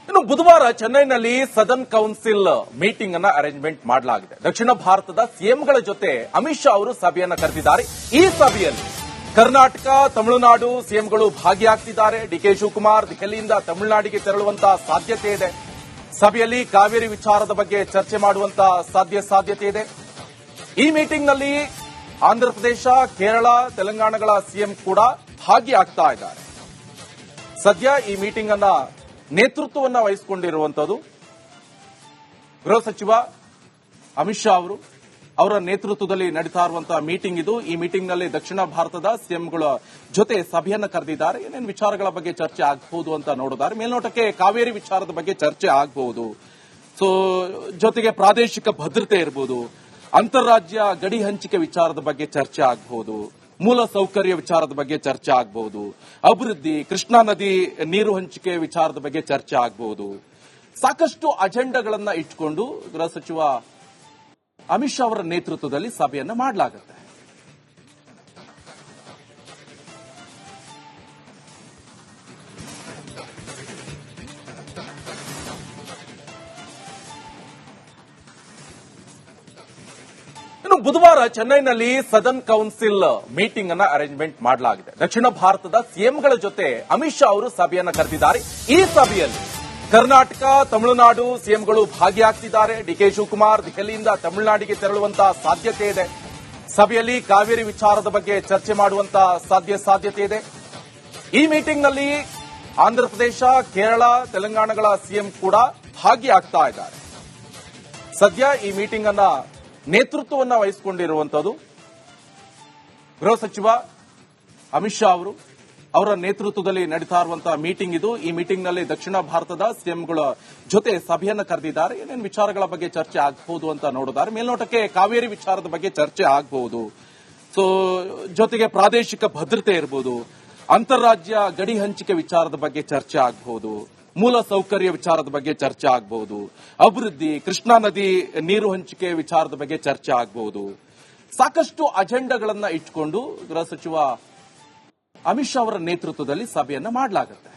ಇನ್ನು ಬುಧವಾರ ಚೆನ್ನೈನಲ್ಲಿ ಸದರ್ನ್ ಕೌನ್ಸಿಲ್ ಮೀಟಿಂಗ್ ಅನ್ನ ಅರೇಂಜ್ಮೆಂಟ್ ಮಾಡಲಾಗಿದೆ. ದಕ್ಷಿಣ ಭಾರತದ ಸಿಎಂಗಳ ಜೊತೆ ಅಮಿತ್ ಶಾ ಅವರು ಸಭೆಯನ್ನ ಕರೆದಿದ್ದಾರೆ. ಈ ಸಭೆಯಲ್ಲಿ ಕರ್ನಾಟಕ, ತಮಿಳುನಾಡು ಸಿಎಂಗಳು ಭಾಗಿಯಾಗ್ತಿದ್ದಾರೆ. ಡಿಕೆ ಶಿವಕುಮಾರ್ ದೆಹಲಿಯಿಂದ ತಮಿಳುನಾಡಿಗೆ ತೆರಳುವಂತಹ ಸಾಧ್ಯತೆ ಇದೆ. ಸಭೆಯಲ್ಲಿ ಕಾವೇರಿ ವಿಚಾರದ ಬಗ್ಗೆ ಚರ್ಚೆ ಮಾಡುವಂತಹ ಸಾಧ್ಯತೆ ಇದೆ. ಈ ಮೀಟಿಂಗ್ನಲ್ಲಿ ಆಂಧ್ರಪ್ರದೇಶ, ಕೇರಳ, ತೆಲಂಗಾಣಗಳ ಸಿಎಂ ಕೂಡ ಭಾಗಿಯಾಗ್ತಾ ಇದ್ದಾರೆ. ಸದ್ಯ ಈ ಮೀಟಿಂಗ್ ಅನ್ನ ನೇತೃತ್ವವನ್ನು ವಹಿಸಿಕೊಂಡಿರುವಂತದ್ದು ಗೃಹ ಸಚಿವ ಅಮಿತ್ ಶಾ ಅವರು. ಅವರ ನೇತೃತ್ವದಲ್ಲಿ ನಡೀತಾ ಇರುವಂತಹ ಮೀಟಿಂಗ್ ಇದು. ಈ ಮೀಟಿಂಗ್ನಲ್ಲಿ ದಕ್ಷಿಣ ಭಾರತದ ಸಿಎಂಗಳ ಜೊತೆ ಸಭೆಯನ್ನು ಕರೆದಿದ್ದಾರೆ. ಏನೇನು ವಿಚಾರಗಳ ಬಗ್ಗೆ ಚರ್ಚೆ ಆಗಬಹುದು ಅಂತ ನೋಡಿದ್ದಾರೆ. ಮೇಲ್ನೋಟಕ್ಕೆ ಕಾವೇರಿ ವಿಚಾರದ ಬಗ್ಗೆ ಚರ್ಚೆ ಆಗಬಹುದು. ಜೊತೆಗೆ ಪ್ರಾದೇಶಿಕ ಭದ್ರತೆ ಇರಬಹುದು, ಅಂತಾರಾಜ್ಯ ಗಡಿ ಹಂಚಿಕೆ ವಿಚಾರದ ಬಗ್ಗೆ ಚರ್ಚೆ ಆಗಬಹುದು, ಮೂಲ ಸೌಕರ್ಯ ವಿಚಾರದ ಬಗ್ಗೆ ಚರ್ಚೆ ಆಗಬಹುದು, ಅಭಿವೃದ್ಧಿ, ಕೃಷ್ಣಾ ನದಿ ನೀರು ಹಂಚಿಕೆ ವಿಚಾರದ ಬಗ್ಗೆ ಚರ್ಚೆ ಆಗಬಹುದು. ಸಾಕಷ್ಟು ಅಜೆಂಡಾಗಳನ್ನ ಇಟ್ಕೊಂಡು ಗೃಹ ಸಚಿವ ಅಮಿತ್ ಶಾ ಅವರ ನೇತೃತ್ವದಲ್ಲಿ ಸಭೆಯನ್ನ ಮಾಡಲಾಗುತ್ತೆ. ಇನ್ನು ಬುಧವಾರ ಚೆನ್ನೈನಲ್ಲಿ ಸದರ್ನ್ ಕೌನ್ಸಿಲ್ ಮೀಟಿಂಗ್ ಅನ್ನ ಅರೇಂಜ್ಮೆಂಟ್ ಮಾಡಲಾಗಿದೆ. ದಕ್ಷಿಣ ಭಾರತದ ಸಿಎಂಗಳ ಜೊತೆ ಅಮಿತ್ ಶಾ ಅವರು ಸಭೆಯನ್ನ ಕರೆದಿದ್ದಾರೆ. ಈ ಸಭೆಯಲ್ಲಿ ಕರ್ನಾಟಕ, ತಮಿಳುನಾಡು ಸಿಎಂಗಳು ಭಾಗಿಯಾಗ್ತಿದ್ದಾರೆ. ಡಿಕೆ ಶಿವಕುಮಾರ್ ದೆಹಲಿಯಿಂದ ತಮಿಳುನಾಡಿಗೆ ತೆರಳುವಂತಹ ಸಾಧ್ಯತೆ ಇದೆ. ಸಭೆಯಲ್ಲಿ ಕಾವೇರಿ ವಿಚಾರದ ಬಗ್ಗೆ ಚರ್ಚೆ ಮಾಡುವಂತಹ ಸಾಧ್ಯತೆ ಇದೆ. ಈ ಮೀಟಿಂಗ್ನಲ್ಲಿ ಆಂಧ್ರಪ್ರದೇಶ, ಕೇರಳ, ತೆಲಂಗಾಣಗಳ ಸಿಎಂ ಕೂಡ ಭಾಗಿಯಾಗ್ತಾ ಇದ್ದಾರೆ. ಸದ್ಯ ಈ ಮೀಟಿಂಗ್ ಅನ್ನ ನೇತೃತ್ವವನ್ನು ವಹಿಸಿಕೊಂಡಿರುವಂತದ್ದು ಗೃಹ ಸಚಿವ ಅಮಿತ್ ಶಾ ಅವರು. ಅವರ ನೇತೃತ್ವದಲ್ಲಿ ನಡೀತಾ ಇರುವಂತಹ ಮೀಟಿಂಗ್ ಇದು. ಈ ಮೀಟಿಂಗ್ನಲ್ಲಿ ದಕ್ಷಿಣ ಭಾರತದ ಸಿಎಂಗಳ ಜೊತೆ ಸಭೆಯನ್ನು ಕರೆದಿದ್ದಾರೆ. ಏನೇನು ವಿಚಾರಗಳ ಬಗ್ಗೆ ಚರ್ಚೆ ಆಗಬಹುದು ಅಂತ ನೋಡಿದ್ದಾರೆ. ಮೇಲ್ನೋಟಕ್ಕೆ ಕಾವೇರಿ ವಿಚಾರದ ಬಗ್ಗೆ ಚರ್ಚೆ ಆಗಬಹುದು. ಜೊತೆಗೆ ಪ್ರಾದೇಶಿಕ ಭದ್ರತೆ ಇರಬಹುದು, ಅಂತಾರಾಜ್ಯ ಗಡಿ ಹಂಚಿಕೆ ವಿಚಾರದ ಬಗ್ಗೆ ಚರ್ಚೆ ಆಗಬಹುದು, ಮೂಲ ಸೌಕರ್ಯ ವಿಚಾರದ ಬಗ್ಗೆ ಚರ್ಚೆ ಆಗಬಹುದು, ಅಭಿವೃದ್ಧಿ, ಕೃಷ್ಣಾ ನದಿ ನೀರು ಹಂಚಿಕೆ ವಿಚಾರದ ಬಗ್ಗೆ ಚರ್ಚೆ ಆಗಬಹುದು. ಸಾಕಷ್ಟು ಅಜೆಂಡಾಗಳನ್ನ ಇಟ್ಕೊಂಡು ಗೃಹ ಸಚಿವ ಅಮಿತ್ ಶಾ ಅವರ ನೇತೃತ್ವದಲ್ಲಿ ಸಭೆಯನ್ನ ಮಾಡಲಾಗುತ್ತೆ.